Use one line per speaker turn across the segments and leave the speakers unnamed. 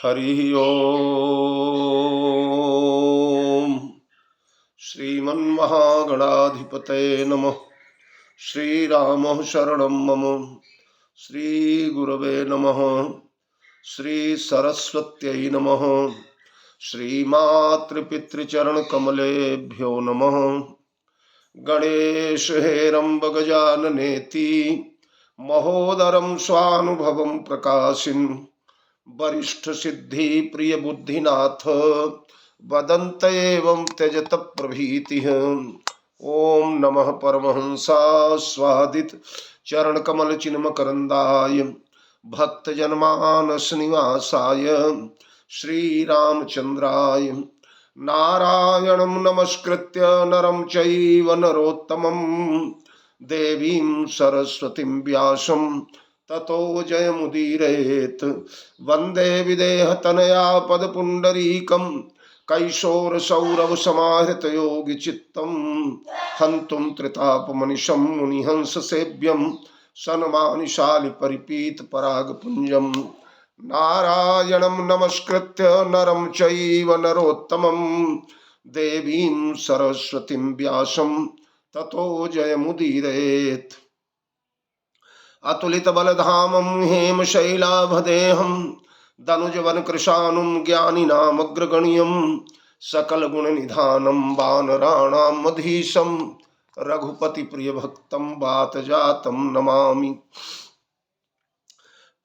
हरि ओम। श्रीमन्महागणाधिपतये नमः। श्रीराम शरणं मम। श्रीगुरवे नमः। श्रीसरस्वत्यै नमः। श्रीमातृपितृचरणकमलेभ्यो नमः। गणेश हेरम्ब गजाननेति महोदरं स्वानुभवं प्रकाशिन् वरिष्ठ सिद्धि प्रिय बुद्धिनाथ वदन्त एवं त्यजत प्रभीतिः। ओम नमः परमहंसा स्वादित चरण कमल चिन्मकरंदाय भक्त जनमानस निवासाय श्रीरामचंद्राय नारायणं नमस्कृत्य नरं चैव नरोत्तमं देवीं सरस्वतीं व्यासं ततो जयमुदीरयेत्। वंदे विदेहतनया पदपुंडरीकं कैशोरसौरभसमाहृतयोगिचित्तं हन्तुं त्रितापमनिशं मुनिहंससेव्यं सन्मानिशालिपरिपीतपरागपुञ्जं नारायणं नमस्कृत्य नरं चैव नरोत्तमं देवीं सरस्वतीं व्यासं ततो जयमुदीरयेत्। अतुलित बलधामं हेमशैलाभदेहं दनुजवनकृशानुं ज्ञानिनामग्रगण्यं सकलगुणनिधानं वानराणां मधीशं रघुपतिप्रियभक्तं वातजातं नमामि।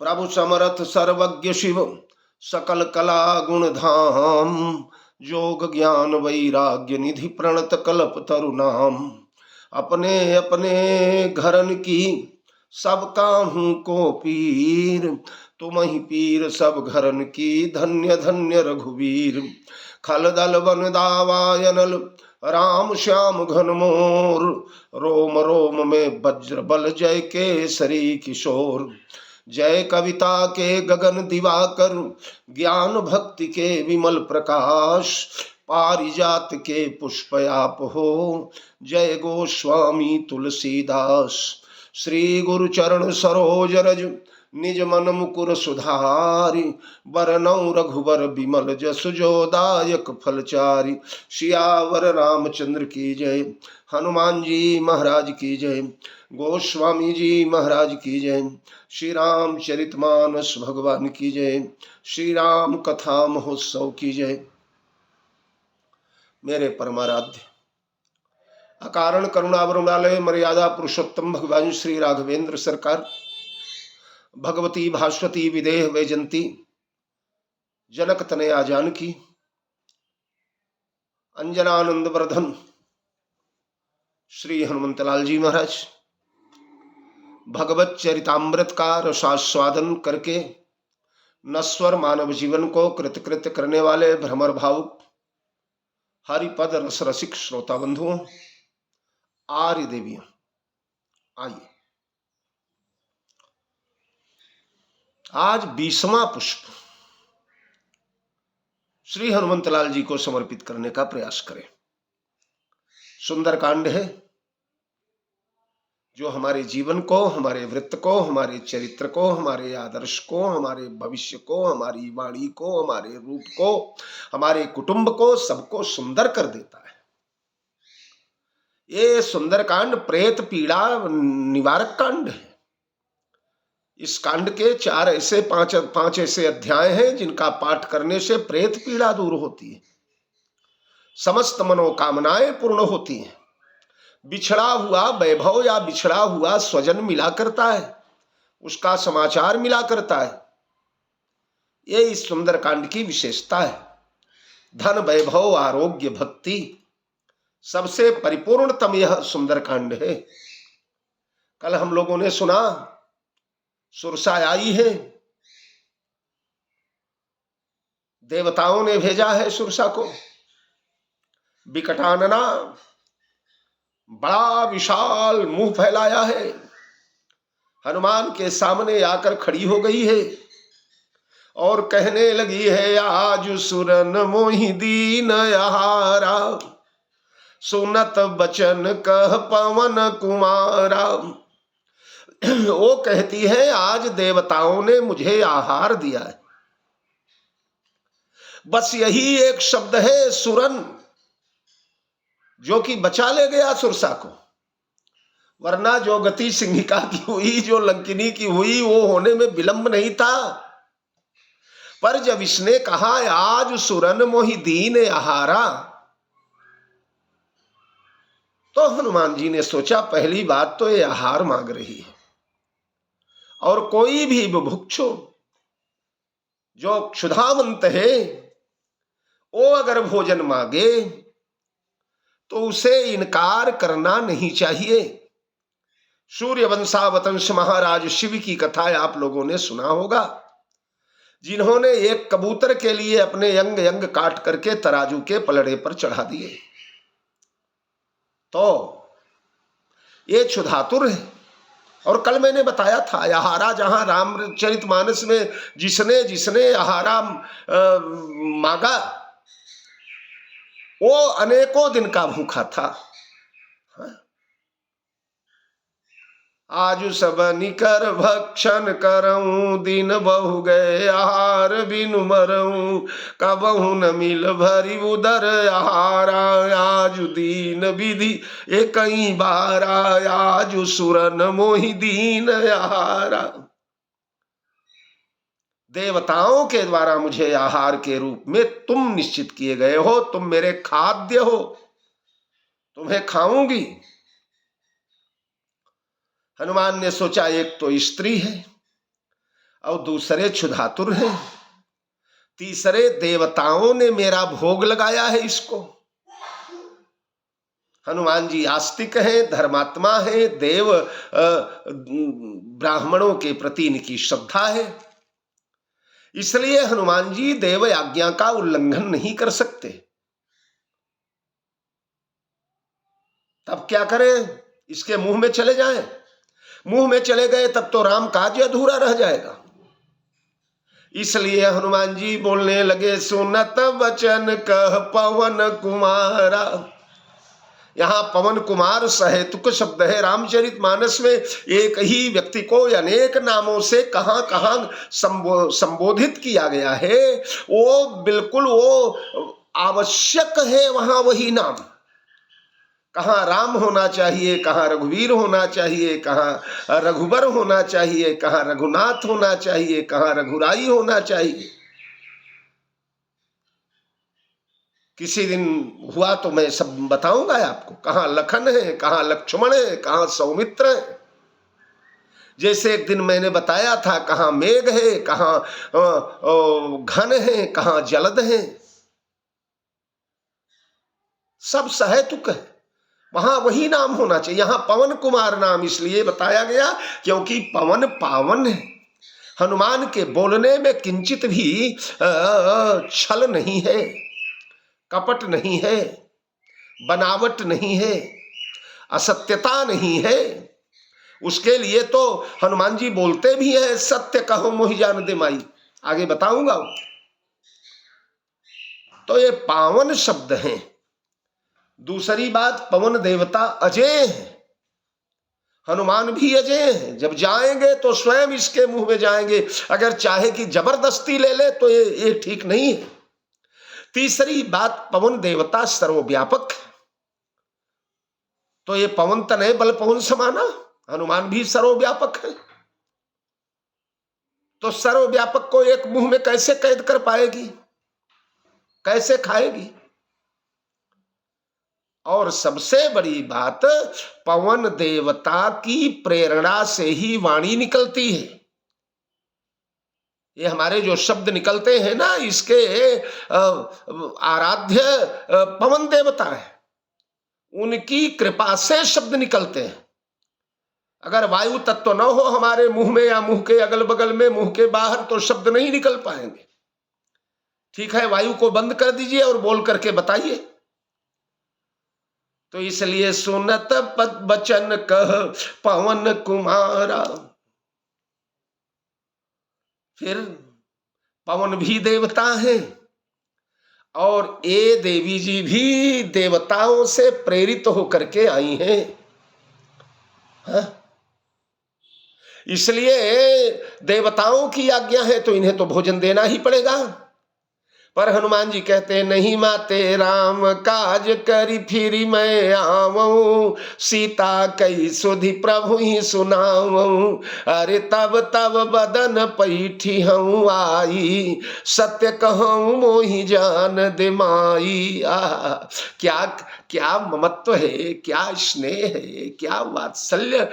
प्रभु समरथ सर्वज्ञ शिव सकल कला गुणधाम योग ज्ञान वैराग्य निधि प्रणत कल्प तरुणाम। अपने अपने घरन की सब काहू को पीर तुम ही पीर सब घरन की धन्य धन्य रघुवीर। खल दल वन दावायनल राम श्याम घन मोर रोम रोम में वज्र बल जय केसरी किशोर। जय कविता के गगन दिवाकर ज्ञान भक्ति के विमल प्रकाश पारिजात के पुष्पयाप हो जय गोस्वामी तुलसीदास। श्री गुरु चरण सरोज रज निज मन मुकुर सुधारि बरनउँ रघुबर बिमल जसु जो दायक फलचारि। सियावर रामचंद्र की जय हनुमान जी महाराज की जय गोस्वामी जी महाराज की जय। श्री राम चरितमानस भगवान की जय श्री राम कथा महोत्सव की जय। मेरे परमाराध्य अकारण करुणावरुणालय मर्यादा पुरुषोत्तम भगवान श्री राघवेंद्र सरकार भगवती भास्वती विदेह वैजंती जनक तनया जानकी अंजनानंद वर्धन श्री हनुमंतलाल जी महाराज भगवत चरितामृत का रसास्वादन करके नश्वर मानव जीवन को कृतकृत करने वाले भ्रमर भावुक हरिपद रस रसिक श्रोता बंधुओं आर्य देवियों आइए आज 20वां पुष्प श्री हनुमंतलाल जी को समर्पित करने का प्रयास करें। सुंदर कांड है जो हमारे जीवन को हमारे वृत्त को हमारे चरित्र को हमारे आदर्श को हमारे भविष्य को हमारी वाणी को हमारे रूप को हमारे कुटुंब को सबको सुंदर कर देता है। ये सुंदर कांड प्रेत पीड़ा निवारक कांड है। इस कांड के पांच ऐसे अध्याय हैं जिनका पाठ करने से प्रेत पीड़ा दूर होती है, समस्त मनोकामनाएं पूर्ण होती हैं, बिछड़ा हुआ वैभव या बिछड़ा हुआ स्वजन मिला करता है, उसका समाचार मिला करता है। ये इस सुंदर कांड की विशेषता है। धन वैभव आरोग्य भक्ति सबसे परिपूर्णतम यह सुंदर कांड है। कल हम लोगों ने सुना सुरसा आई है, देवताओं ने भेजा है सुरसा को। विकटानना बड़ा विशाल मुंह फैलाया है, हनुमान के सामने आकर खड़ी हो गई है और कहने लगी है आज सुरन मोहि दीन यहारा सुनत बचन कह पवन कुमारा। वो कहती है आज देवताओं ने मुझे आहार दिया है, बस यही एक शब्द है सुरन, जो कि बचा ले गया सुरसा को। वरना जो गति सिंहिका की हुई, जो लंकिनी की हुई, वो होने में विलंब नहीं था। पर जब इसने कहा आज सुरन मोहि दीन आहारा, तो हनुमान जी ने सोचा पहली बात तो ये आहार मांग रही है, और कोई भी बुभुक्षु जो क्षुधावंत है वो अगर भोजन मांगे तो उसे इनकार करना नहीं चाहिए। सूर्यवंशावतंश महाराज शिव की कथा आप लोगों ने सुना होगा, जिन्होंने एक कबूतर के लिए अपने अंग अंग काट करके तराजू के पलड़े पर चढ़ा दिए। तो ये क्षुधातुर है। और कल मैंने बताया था आहारा, जहां रामचरितमानस में जिसने जिसने आहारा मांगा वो अनेकों दिन का भूखा था। आजु सब निकर भक्षण करऊं, दिन बहु गए आहार बिनु मरऊं, कबहु न मिल भरी उदर आहारा, आजु दीन विधि एकई बारा, आजु सुरन मोहि दीन आहारा। देवताओं के द्वारा मुझे आहार के रूप में तुम निश्चित किए गए हो, तुम मेरे खाद्य हो, तुम्हें खाऊंगी। हनुमान ने सोचा एक तो स्त्री है और दूसरे क्षुधातुर है, तीसरे देवताओं ने मेरा भोग लगाया है इसको। हनुमान जी आस्तिक हैं, धर्मात्मा है, देव ब्राह्मणों के प्रति इनकी श्रद्धा है, इसलिए हनुमान जी देव आज्ञा का उल्लंघन नहीं कर सकते। तब क्या करें, इसके मुंह में चले जाएं? मुंह में चले गए तब तो राम काज अधूरा रह जाएगा। इसलिए हनुमान जी बोलने लगे, सुनत वचन कह पवन कुमारा। यहां पवन कुमार सहेतुक शब्द है। रामचरितमानस में एक ही व्यक्ति को अनेक नामों से कहां कहां संबोधित किया गया है, वो बिल्कुल वो आवश्यक है वहां वही नाम। कहाँ राम होना चाहिए, कहाँ रघुवीर होना चाहिए, कहाँ रघुबर होना चाहिए, कहाँ रघुनाथ होना चाहिए, कहाँ रघुराई होना चाहिए। किसी दिन हुआ तो मैं सब बताऊंगा आपको, कहाँ लखन है, कहाँ लक्ष्मण है, कहाँ सौमित्र है। जैसे एक दिन मैंने बताया था कहाँ मेघ है, कहाँ घन है, कहाँ जलद है, सब सहेतुक है, वहां वही नाम होना चाहिए। यहां पवन कुमार नाम इसलिए बताया गया क्योंकि पवन पावन है। हनुमान के बोलने में किंचित भी छल नहीं है, कपट नहीं है, बनावट नहीं है, असत्यता नहीं है। उसके लिए तो हनुमान जी बोलते भी हैं, सत्य कहो मोहि जान दे माई, आगे बताऊंगा। तो ये पावन शब्द हैं। दूसरी बात, पवन देवता अजय है, हनुमान भी अजय हैं। जब जाएंगे तो स्वयं इसके मुंह में जाएंगे, अगर चाहे कि जबरदस्ती ले ले तो ये ठीक नहीं है। तीसरी बात, पवन देवता सर्वव्यापक है, तो ये पवन तन है बल पवन समाना, हनुमान भी सर्वव्यापक है। तो सर्वव्यापक को एक मुंह में कैसे कैद कर पाएगी, कैसे खाएगी? और सबसे बड़ी बात, पवन देवता की प्रेरणा से ही वाणी निकलती है। ये हमारे जो शब्द निकलते हैं ना, इसके आराध्य पवन देवता है, उनकी कृपा से शब्द निकलते हैं। अगर वायु तत्व न हो हमारे मुंह में या मुंह के अगल बगल में, मुंह के बाहर, तो शब्द नहीं निकल पाएंगे। ठीक है, वायु को बंद कर दीजिए और बोल करके बताइए। तो इसलिए सुनत बचन कह पवन कुमारा। फिर पवन भी देवता है और ये देवी जी भी देवताओं से प्रेरित होकर के आई हैं। इसलिए देवताओं की आज्ञा है तो इन्हें तो भोजन देना ही पड़ेगा। पर हनुमान जी कहते नहीं माते राम काज करी फिरी मैं आवऊं, सीता कई सुधि प्रभु ही सुनाऊं। अरे तब तब बदन पैठी हूँ आई, सत्य कहूँ मोहि जान दे माई। क्या क्या ममत्व है, क्या स्नेह है, क्या वात्सल्य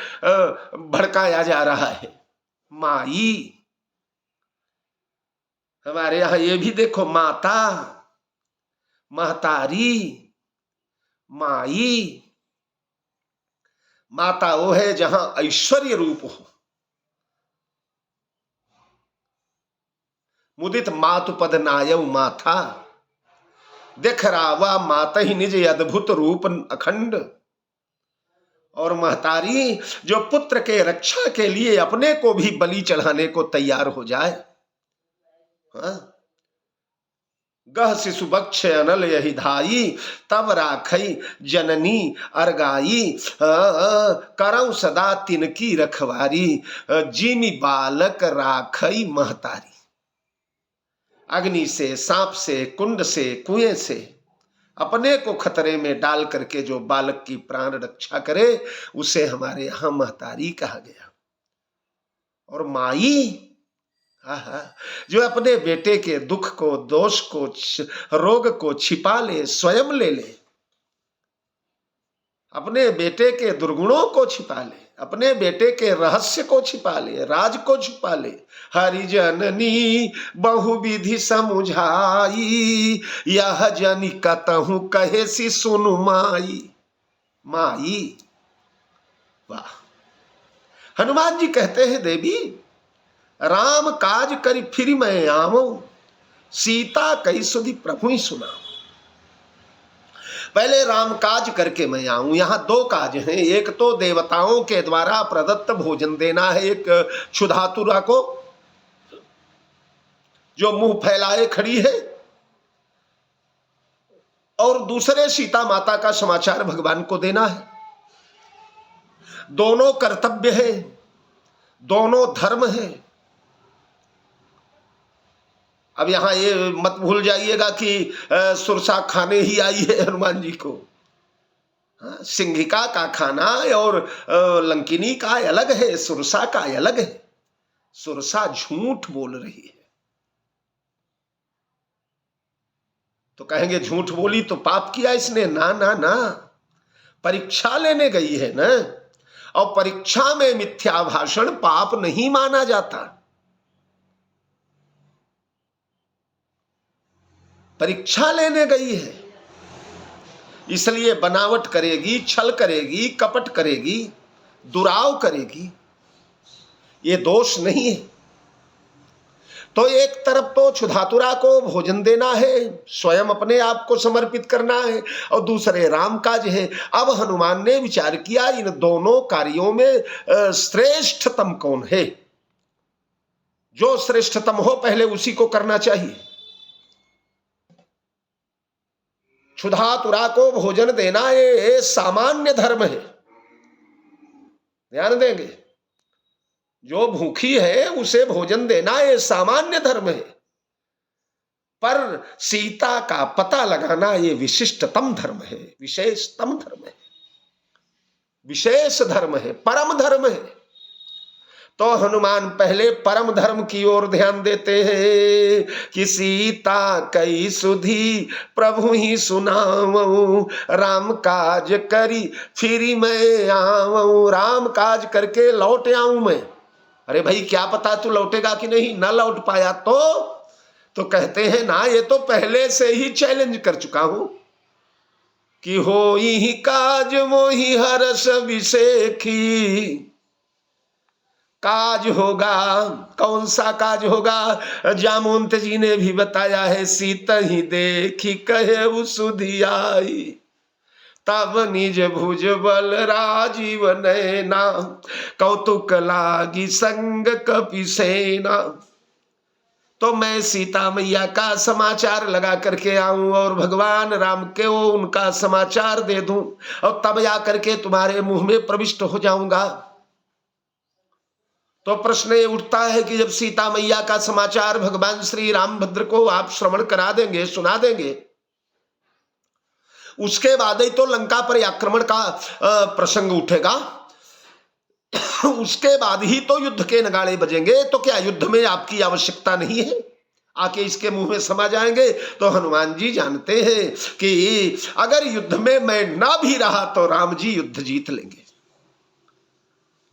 भड़काया जा रहा है। माई, हमारे यहां ये भी देखो, माता, महतारी, माई। माता वो है जहां ऐश्वर्य रूप हो। मुदित मातु पद नायव माथा, देख रावा माता ही निज अद्भुत रूप अखंड। और महतारी जो पुत्र के रक्षा के लिए अपने को भी बलि चढ़ाने को तैयार हो जाए। गह शिशु बक्ष अनल यही धाई, तब राखई जननी अरगाई। करऊ सदा तिनकी रखवारी, जिमी बालक राखई महतारी। अग्नि से, सांप से, कुंड से, कुएं से अपने को खतरे में डाल करके जो बालक की प्राण रक्षा करे, उसे हमारे यहां महतारी कहा गया। और माई, जो अपने बेटे के दुख को, दोष को, रोग को छिपा ले, स्वयं ले ले, अपने बेटे के दुर्गुणों को छिपा ले, अपने बेटे के रहस्य को छिपा ले, राज को छिपा ले। हरिजननी बहुविधि समुझाई, यह जनि कतहु कहे सी सुनु माई। माई, वाह। हनुमान जी कहते हैं देवी, राम काज करी फिर मैं आवऊं, सीता कई सुधि प्रभु ही सुनाऊं। पहले राम काज करके मैं आऊं। यहां दो काज हैं, एक तो देवताओं के द्वारा प्रदत्त भोजन देना है एक क्षुधातुरा को, जो मुंह फैलाए खड़ी है, और दूसरे सीता माता का समाचार भगवान को देना है। दोनों कर्तव्य है, दोनों धर्म है। अब यहां ये मत भूल जाइएगा कि सुरसा खाने ही आई है हनुमान जी को। सिंहिका का खाना और लंकिनी का अलग है, सुरसा का अलग है। सुरसा झूठ बोल रही है, तो कहेंगे झूठ बोली तो पाप किया इसने। ना ना ना, परीक्षा लेने गई है ना, और परीक्षा में मिथ्या भाषण पाप नहीं माना जाता। परीक्षा लेने गई है, इसलिए बनावट करेगी, छल करेगी, कपट करेगी, दुराव करेगी, ये दोष नहीं है। तो एक तरफ तो क्षुधातुरा को भोजन देना है, स्वयं अपने आप को समर्पित करना है, और दूसरे राम काज है। अब हनुमान ने विचार किया, इन दोनों कार्यों में श्रेष्ठतम कौन है? जो श्रेष्ठतम हो पहले उसी को करना चाहिए। क्षुधातुरा को भोजन देना ये सामान्य धर्म है, ध्यान देंगे। जो भूखी है उसे भोजन देना ये सामान्य धर्म है, पर सीता का पता लगाना ये विशिष्टतम धर्म है, विशेषतम धर्म है, विशेष धर्म है, परम धर्म है। तो हनुमान पहले परम धर्म की ओर ध्यान देते हैं कि सीता कई सुधि प्रभु ही सुनाऊं, राम काज करी फिरी मैं आऊं। राम काज करके लौट आऊं मैं। अरे भाई क्या पता तू लौटेगा कि नहीं, ना लौट पाया तो कहते हैं ना, ये तो पहले से ही चैलेंज कर चुका हूं कि होई काज मोहि हरस विसेखी। काज होगा, कौन सा काज होगा? जामवंत जी ने भी बताया है, सीता ही देखी कहे सुधि आई, तब निज भुज बल राजीव नैना, कौतुक लागी संग कपि सेना। तो मैं सीता मैया का समाचार लगा करके आऊं और भगवान राम के वो उनका समाचार दे दूं, और तब जा करके तुम्हारे मुंह में प्रविष्ट हो जाऊंगा। तो प्रश्न ये उठता है कि जब सीता मैया का समाचार भगवान श्री रामभद्र को आप श्रवण करा देंगे, सुना देंगे, उसके बाद ही तो लंका पर आक्रमण का प्रसंग उठेगा, उसके बाद ही तो युद्ध के नगाड़े बजेंगे। तो क्या युद्ध में आपकी आवश्यकता नहीं है? आके इसके मुंह में समा जाएंगे। तो हनुमान जी जानते हैं कि अगर युद्ध में मैं ना भी रहा तो राम जी युद्ध जीत लेंगे।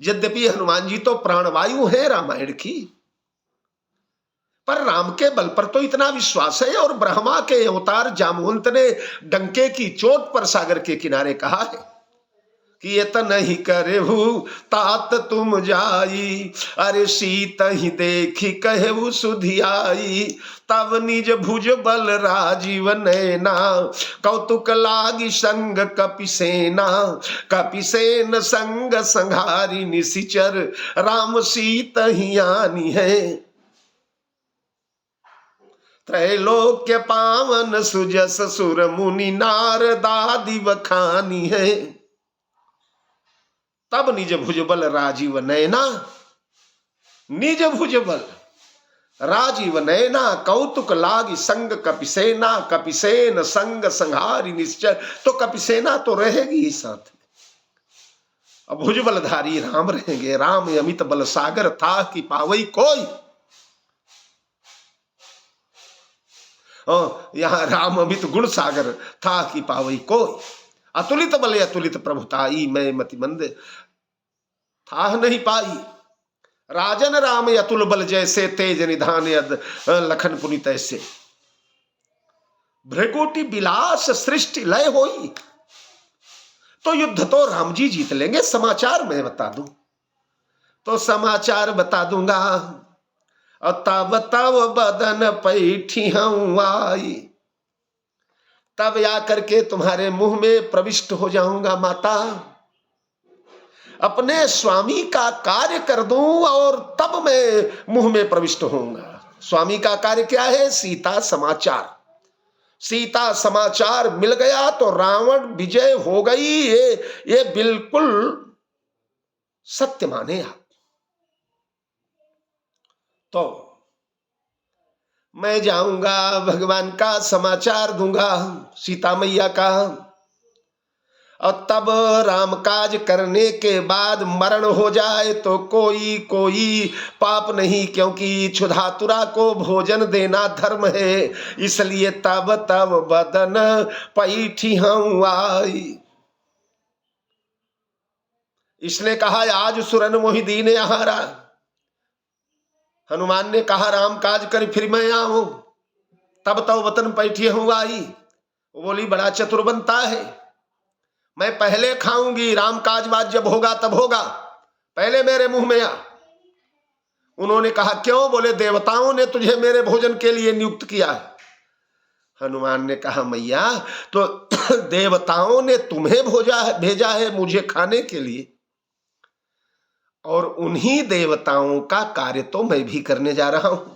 यद्यपि हनुमान जी तो प्राणवायु है रामायण की, पर राम के बल पर तो इतना विश्वास है। और ब्रह्मा के अवतार जामवंत ने डंके की चोट पर सागर के किनारे कहा है कि ये तो नहीं करे तात तुम जाई, अरे सीता ही देखी कहे सुधियाई, तब निज भुज बल राजीव नैना, कौतुक लागी संग कपिसेना, कपिसेन संग संहारी निशिचर, राम सीता ही आनी है, त्रैलोक्य पावन सुजस सुर मुनि नारदादि बखानी है, तब निज भुजबल राजीव नैना, निज भुजबल राजीव नैना, कौतुक लागी संग कपिसेना, कपिसेन संग संहारी निश्चय। तो कपिसेना तो रहेगी ही साथ में, अब भुजबलधारी राम रहेंगे। राम अमित बल सागर था कि पावई कोई, यहां राम अमित गुण सागर था कि पावई कोई, अतुलित बल अतुलित प्रभुताई, मैं मति मंद था नहीं पाई, राजन राम अतुल बल जैसे, तेज निधान लखन पुनित ऐसे, भृगुटी बिलास सृष्टि लय होई। तो युद्ध तो राम जी जीत लेंगे। समाचार मैं बता दूं तो समाचार बता दूंगा, तब तब बदन पैठी हूं आई, तब आकर के तुम्हारे मुंह में प्रविष्ट हो जाऊंगा माता, अपने स्वामी का कार्य कर दूं और तब मैं मुंह में प्रविष्ट होऊंगा। स्वामी का कार्य क्या है? सीता समाचार। सीता समाचार मिल गया तो रावण विजय हो गई, ये बिल्कुल सत्य माने आप। तो मैं जाऊंगा, भगवान का समाचार दूंगा, सीता मैया का, और तब राम काज करने के बाद मरण हो जाए तो कोई पाप नहीं, क्योंकि क्षुधातुरा को भोजन देना धर्म है। इसलिए तब तब बदन पैठी हूं आई। इसने कहा आज सुरन मोहि दीन आहारा। हनुमान ने कहा राम काज कर फिर मैं आऊं, तब तब वतन पैठी हूं आई। वो बोली बड़ा चतुर बनता है, मैं पहले खाऊंगी, राम काजबाज जब होगा तब होगा, पहले मेरे मुंह में आ। उन्होंने कहा क्यों? बोले देवताओं ने तुझे मेरे भोजन के लिए नियुक्त किया है। हनुमान ने कहा मैया तो देवताओं ने तुम्हें भेजा है मुझे खाने के लिए, और उन्हीं देवताओं का कार्य तो मैं भी करने जा रहा हूं।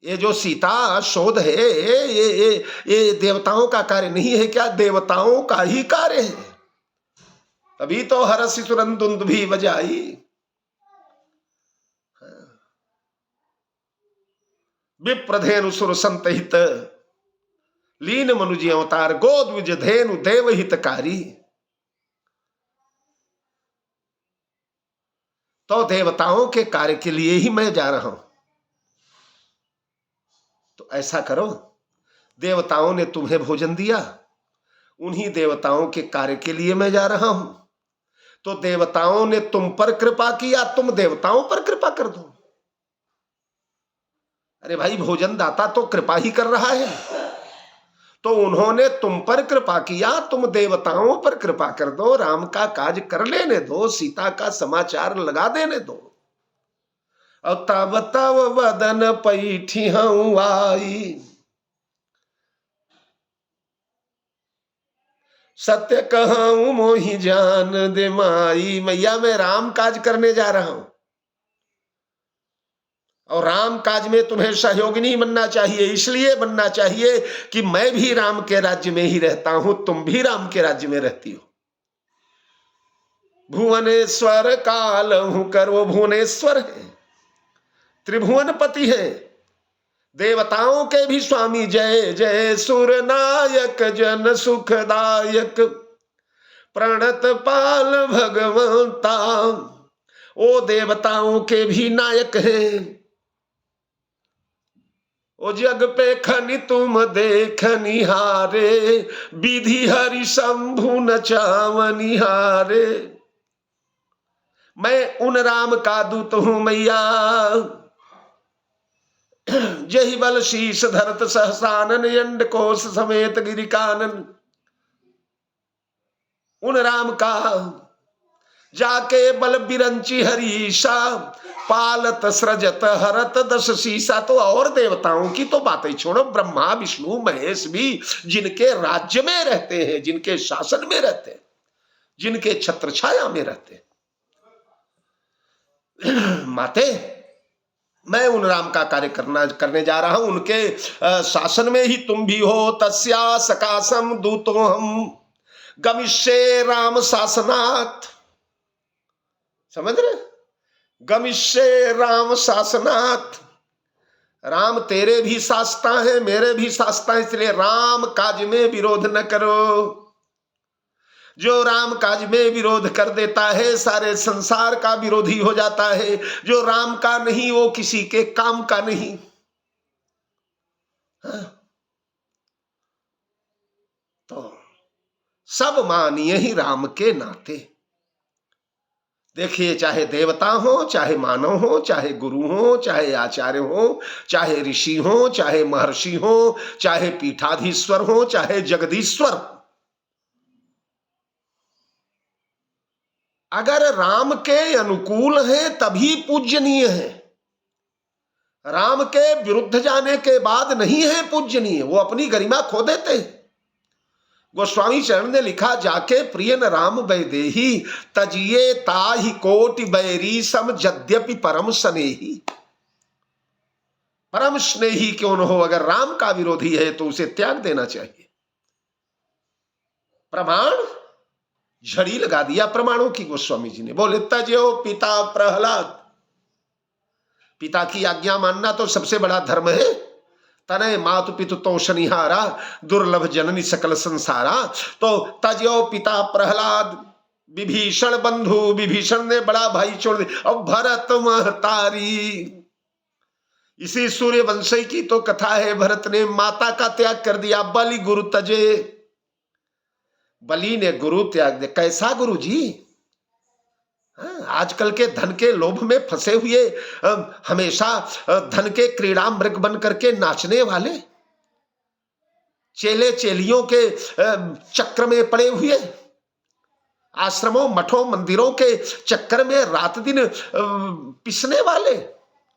ये जो सीता शोध है ये देवताओं का कार्य नहीं है क्या? देवताओं का ही कार्य है। अभी तो हरसि सुरंदुंद भी बजाई, विप्रधेनु सुर संतहित, लीन मनुजी अवतार, गोद्विज धेनु देव हितकारी। तो देवताओं के कार्य के लिए ही मैं जा रहा हूं। तो ऐसा करो, देवताओं ने तुम्हें भोजन दिया, उन्हीं देवताओं के कार्य के लिए मैं जा रहा हूं। तो देवताओं ने तुम पर कृपा किया, तुम देवताओं पर कृपा कर दो। अरे भाई भोजन दाता तो कृपा ही कर रहा है, तो उन्होंने तुम पर कृपा किया, तुम देवताओं पर कृपा कर दो, राम का काज कर लेने दो, सीता का समाचार लगा देने दो। और तब तब बदन पैठी हूं आई, सत्य कहूं मोहि जान दे माई। मैया मैं राम काज करने जा रहा हूं, और राम काज में तुम्हें सहयोगिनी बनना चाहिए। इसलिए बनना चाहिए कि मैं भी राम के राज्य में ही रहता हूं, तुम भी राम के राज्य में रहती हो। भुवनेश्वर कालहु कर, वो भुवनेश्वर है, त्रिभुवनपति है, देवताओं के भी स्वामी। जय जय सुर नायक जन सुखदायक, प्रणत पाल भगवंता, ओ देवताओं के भी नायक है। ओ जग पे खनि तुम देख निहारे, विधि हरि शंभु नचावनिहारे। मैं उन राम का दूत हूं मैया, जही बल शीश धरत सहसानन, अंड कोश समेत गिरि कानन। उन राम का जाके बल बिरंची हरीशा, पालत सृजत हरत दस शीशा। तो और देवताओं की तो बातें छोड़ो, ब्रह्मा विष्णु महेश भी जिनके राज्य में रहते हैं, जिनके शासन में रहते हैं, जिनके छत्र छाया में रहते हैं, माते मैं उन राम का कार्य करने जा रहा हूं, उनके शासन में ही तुम भी हो। तस्या सकाशम दूतो हम गमिष्ये राम शासनात्, समझ रहे, गमिष्ये राम शासनात्। राम तेरे भी शास्ता है, मेरे भी शास्ता है, इसलिए राम काज में विरोध न करो। जो राम काज में विरोध कर देता है सारे संसार का विरोधी हो जाता है। जो राम का नहीं वो किसी के काम का नहीं। तो सब मानिए ही राम के नाते। देखिए, चाहे देवता हो, चाहे मानव हो, चाहे गुरु हो, चाहे आचार्य हो, चाहे ऋषि हो, चाहे महर्षि हो, चाहे पीठाधीश्वर हो, चाहे जगदीश्वर, अगर राम के अनुकूल है तभी पूजनीय है। राम के विरुद्ध जाने के बाद नहीं है पूजनीय, वो अपनी गरिमा खो देते हैं। गोस्वामी चरण ने लिखा, जाके प्रिय न राम वैदेही, तजिए ताहि कोटि बैरी सम यद्यपि परम स्नेही। परम स्नेही क्यों न हो, अगर राम का विरोधी है तो उसे त्याग देना चाहिए। प्रमाण झड़ी लगा दिया प्रमाणों की गोस्वामी जी ने। बोले, तजो पिता प्रहलाद, पिता की आज्ञा मानना तो सबसे बड़ा धर्म है। तनय मातु पितु तो शनिहारा, दुर्लभ जननी सकल संसारा। तो तजो पिता प्रहलाद, विभीषण बंधु, विभीषण ने बड़ा भाई छोड़ दिया। अब भरत महतारी, इसी सूर्य वंशी की तो कथा है। भरत ने माता का त्याग कर दिया। बलि गुरु तजे, बलि ने गुरु त्याग दिया। कैसा गुरु जी? आजकल के धन के लोभ में फंसे हुए, हमेशा धन के क्रीड़ा मृग बन करके नाचने वाले, चेले चेलियों के चक्र में पड़े हुए, आश्रमों मठों मंदिरों के चक्कर में रात दिन पिसने वाले,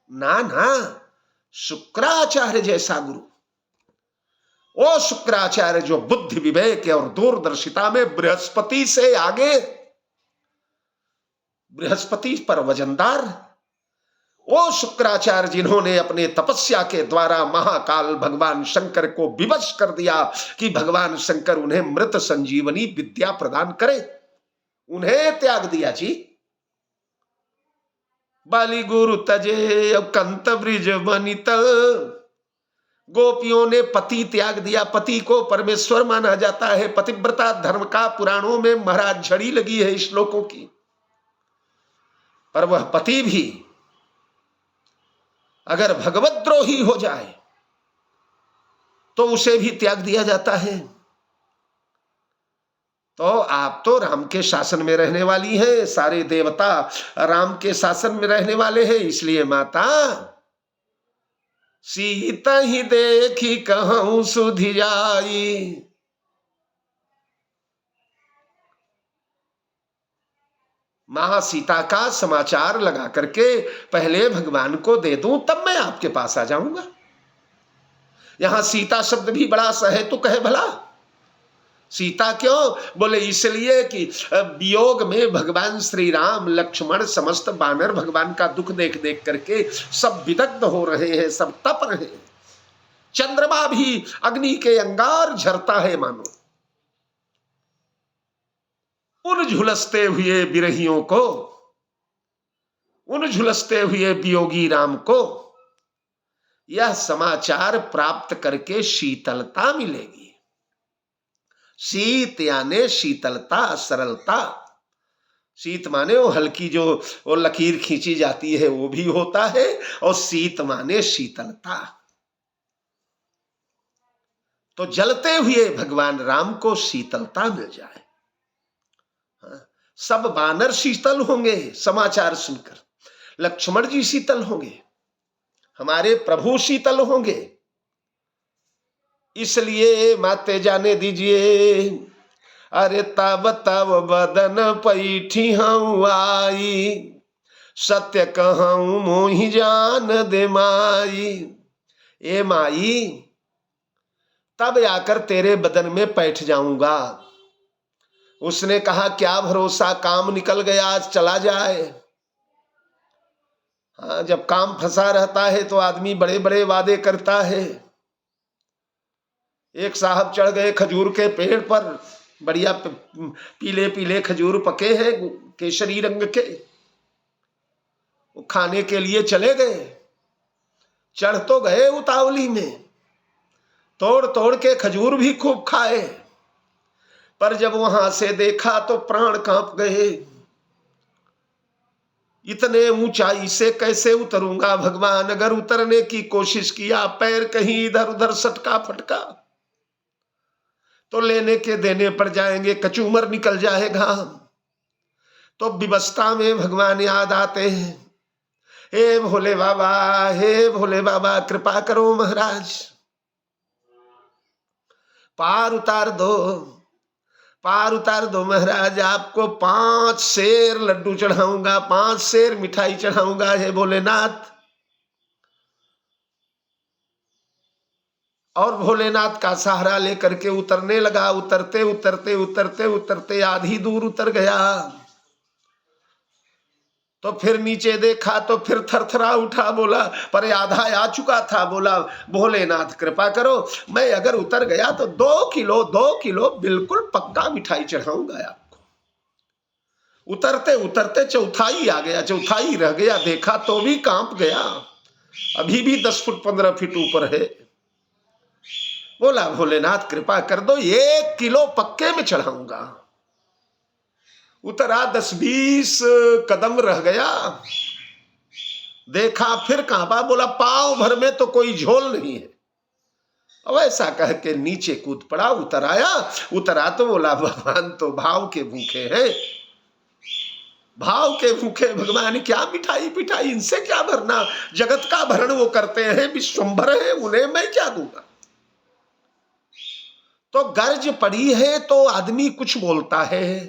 ना ना, शुक्राचार्य जैसा गुरु। वो शुक्राचार्य जो बुद्धि विवेक और दूरदर्शिता में बृहस्पति से आगे, बृहस्पति पर वजनदार, वो शुक्राचार्य जिन्होंने अपने तपस्या के द्वारा महाकाल भगवान शंकर को विवश कर दिया कि भगवान शंकर उन्हें मृत संजीवनी विद्या प्रदान करे, उन्हें त्याग दिया जी। बाली गुरु तजे अब कंत ब्रिज बनितल, गोपियों ने पति त्याग दिया। पति को परमेश्वर माना जाता है। पतिव्रता धर्म का पुराणों में महाराज झड़ी लगी है श्लोकों की। पर वह पति भी अगर भगवद्रोही हो जाए तो उसे भी त्याग दिया जाता है। तो आप तो राम के शासन में रहने वाली हैं, सारे देवता राम के शासन में रहने वाले हैं। इसलिए माता, सीता ही देखी कहूं सुधियाई, मां सीता का समाचार लगा करके पहले भगवान को दे दूं, तब मैं आपके पास आ जाऊंगा। यहां सीता शब्द भी बड़ा सहेतुक है भला। सीता क्यों? बोले इसलिए कि वियोग में भगवान श्री राम, लक्ष्मण, समस्त बानर भगवान का दुख देख देख करके सब विदग्ध हो रहे हैं, सब तप रहे हैं। चंद्रमा भी अग्नि के अंगार झरता है मानो। उन झुलसते हुए बिरहियों को, उन झुलसते हुए वियोगी राम को यह समाचार प्राप्त करके शीतलता मिलेगी। शीत यानी शीतलता, सरलता। शीत माने वो हल्की जो वो लकीर खींची जाती है वो भी होता है, और शीत माने शीतलता। तो जलते हुए भगवान राम को शीतलता मिल जाए। सब बानर शीतल होंगे समाचार सुनकर, लक्ष्मण जी शीतल होंगे, हमारे प्रभु शीतल होंगे। इसलिए माते जाने दीजिए, अरे तब तब बदन पैठी हूँ आई, सत्य कहूँ मोहि जान दे माई। ए माई, तब आकर तेरे बदन में बैठ जाऊंगा। उसने कहा क्या भरोसा, काम निकल गया, चला जाए। हाँ, जब काम फंसा रहता है तो आदमी बड़े बड़े वादे करता है। एक साहब चढ़ गए खजूर के पेड़ पर, बढ़िया पीले पीले खजूर पके हैं केसरी रंग के, वो खाने के लिए चले गए। चढ़ तो गए उतावली में, तोड़ तोड़ के खजूर भी खूब खाए, पर जब वहां से देखा तो प्राण कांप गए। इतने ऊंचाई से कैसे उतरूंगा भगवान, अगर उतरने की कोशिश किया पैर कहीं इधर उधर सटका फटका तो लेने के देने पड़ जाएंगे, कचूमर निकल जाएगा। तो विवस्ता में भगवान याद आते हैं, हे भोले बाबा, हे भोले बाबा कृपा करो महाराज, पार उतार दो, पार उतार दो महाराज। आपको 5 सेर लड्डू चढ़ाऊंगा, 5 सेर मिठाई चढ़ाऊंगा, हे भोलेनाथ। और भोलेनाथ का सहारा लेकर के उतरने लगा। उतरते उतरते उतरते उतरते आधी दूर उतर गया तो फिर नीचे देखा तो फिर थरथरा उठा, बोला पर आधा आ चुका था। बोला भोलेनाथ कृपा करो, मैं अगर उतर गया तो 2 किलो बिल्कुल पक्का मिठाई चढ़ाऊंगा आपको। उतरते उतरते चौथाई आ गया, चौथाई रह गया, देखा तो भी कांप गया, अभी भी 10 फुट 15 फीट ऊपर है। बोला भोलेनाथ कृपा कर दो, 1 किलो पक्के में चढ़ाऊंगा। उतरा 10-20 कदम रह गया, देखा फिर कांपा, बोला पांव भर में तो कोई झोल नहीं है। अब ऐसा कह के नीचे कूद पड़ा। उतर आया, उतरा तो बोला भगवान तो भाव के भूखे हैं, भाव के भूखे भगवान, क्या मिठाई पिठाई, इनसे क्या भरना, जगत का भरण वो करते हैं, विश्वंभर है, उन्हें मैं क्या दूंगा। तो गर्ज पड़ी है तो आदमी कुछ बोलता है,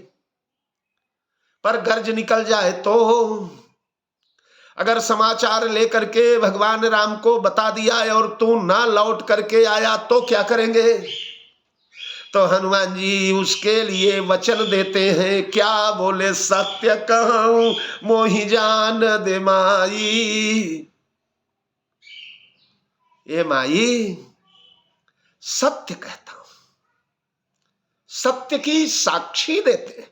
पर गर्ज निकल जाए तो, अगर समाचार लेकर के भगवान राम को बता दिया और तू ना लौट करके आया तो क्या करेंगे। तो हनुमान जी उसके लिए वचन देते हैं, क्या बोले, सत्य कहूं मोहि जान दे माई। ये माई सत्य कहता हूं, सत्य की साक्षी देते हैं।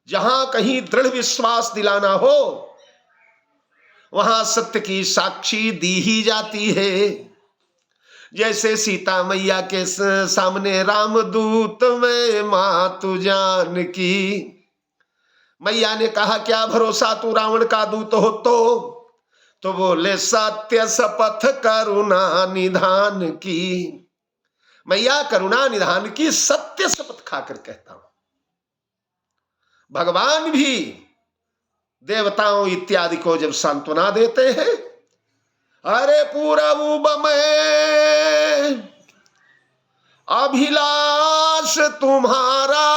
जहां कहीं दृढ़ विश्वास दिलाना हो वहां सत्य की साक्षी दी ही जाती है। जैसे सीता मैया के सामने रामदूत में मातु जान की, मैया ने कहा क्या भरोसा तू रावण का दूत हो तो बोले सत्य शपथ करुणा निधान की। मैया करुणा निधान की सत्य शपथ खाकर कहता हूं। भगवान भी देवताओं इत्यादि को जब सांत्वना देते हैं, अरे पूरब में अभिलाष तुम्हारा,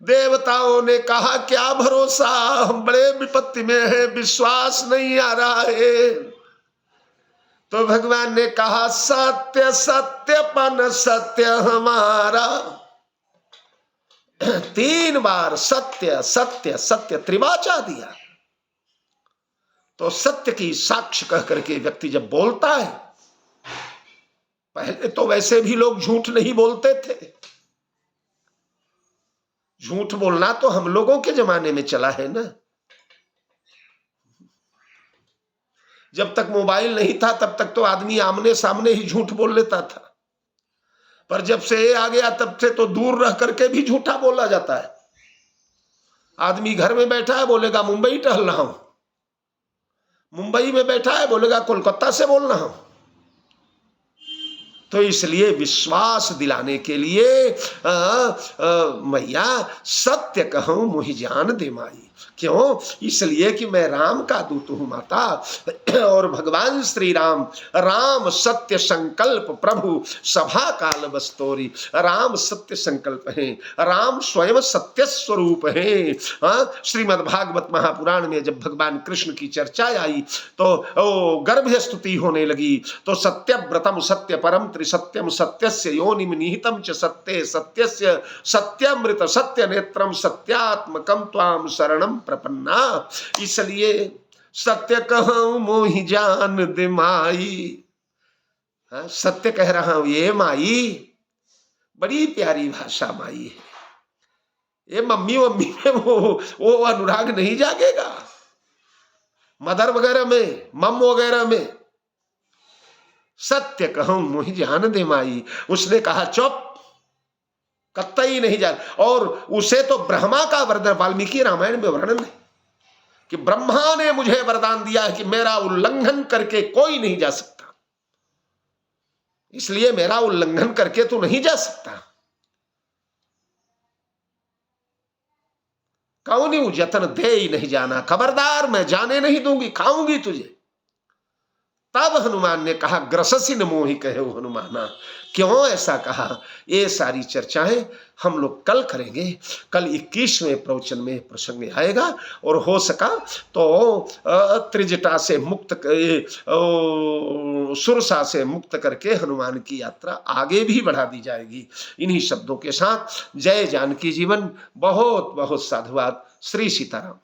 देवताओं ने कहा क्या भरोसा, हम बड़े विपत्ति में हैं, विश्वास नहीं आ रहा है। तो भगवान ने कहा सत्य सत्यपन सत्य हमारा। 3 बार सत्य सत्य सत्य त्रिवाचा दिया। तो सत्य की साक्ष्य कह करके व्यक्ति जब बोलता है, पहले तो वैसे भी लोग झूठ नहीं बोलते थे, झूठ बोलना तो हम लोगों के जमाने में चला है ना। जब तक मोबाइल नहीं था तब तक तो आदमी आमने सामने ही झूठ बोल लेता था, पर जब से ये आ गया तब से तो दूर रह करके भी झूठा बोला जाता है। आदमी घर में बैठा है बोलेगा मुंबई टहल रहा हूं, मुंबई में बैठा है बोलेगा कोलकाता से बोल रहा हूं। तो इसलिए विश्वास दिलाने के लिए मैया सत्य कहूं मुहि जान दे माई। क्यों? इसलिए कि मैं राम का दूत हूं माता, और भगवान श्री राम, राम सत्य संकल्प प्रभु सभा काल बस्तोरी। राम सत्य संकल्प है, राम स्वयं सत्य स्वरूप है। श्रीमद् भागवत महापुराण में जब भगवान कृष्ण की चर्चा आई तो गर्भ स्तुति होने लगी, तो सत्यव्रतम सत्य परम त्रिसत्यम सत्यस्य योनिम निहितम च सत्ये सत्यस्य सत्यमृत सत्य नेत्रम सत्यात्मकम त्वाम शरणम प्रपन्ना। इसलिए सत्य कहूं मोहि जान दे माई। सत्य कह रहा हूं ये माई, बड़ी प्यारी भाषा माई है। ये मम्मी मम्मी में वो अनुराग नहीं जागेगा, मदर वगैरह में, मम वगैरह में। सत्य कहूं मोहि जान दे माई। उसने कहा चुप, कतई नहीं जान। और उसे तो ब्रह्मा का वरदान, वाल्मीकि रामायण में वर्णन है कि ब्रह्मा ने मुझे वरदान दिया है कि मेरा उल्लंघन करके कोई नहीं जा सकता, इसलिए मेरा उल्लंघन करके तू नहीं जा सकता। कौन जतन दे ही नहीं जाना, खबरदार मैं जाने नहीं दूंगी, खाऊंगी तुझे। तब हनुमान ने कहा ग्रससिन मोहि कहे हनुमाना। क्यों ऐसा कहा, ये सारी चर्चाएं हम लोग कल करेंगे। कल 21वें प्रवचन में प्रसंग आएगा, और हो सका तो त्रिजटा से मुक्त, सुरसा से मुक्त करके हनुमान की यात्रा आगे भी बढ़ा दी जाएगी। इन्हीं शब्दों के साथ जय जानकी जीवन। बहुत बहुत साधुवाद। श्री सीताराम।